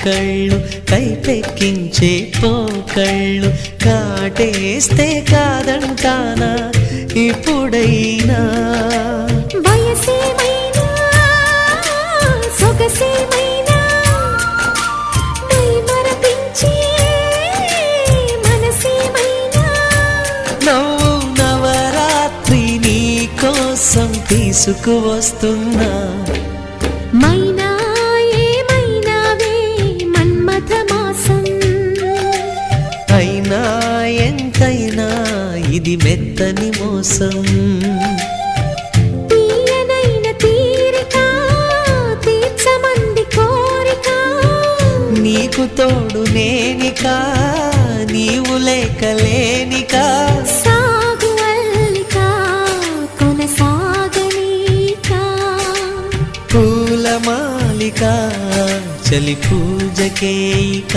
కళ్ళు కైపెక్కించే పోకళ్ళు కాటేస్తే కాదంటానా ఇప్పుడైనా వయసేమైనా సొగసేమైనా మరపించే మనసేమైనా నవ్వు నవరాత్రి నీ కోసం తీసుకువస్తున్నా మైనా ఏమైనావే మన్మథ మాసం అయినా ఎంతైనా ఇది మెత్తని మోసం తీయనైన తీరిక తీర్చమంది కోరిక నీకు తోడు నేనిక నీవు లేకలేనిక సాగు అల్లిక కొనసాగనీక పూల మాలిక చలి పూజకేయిక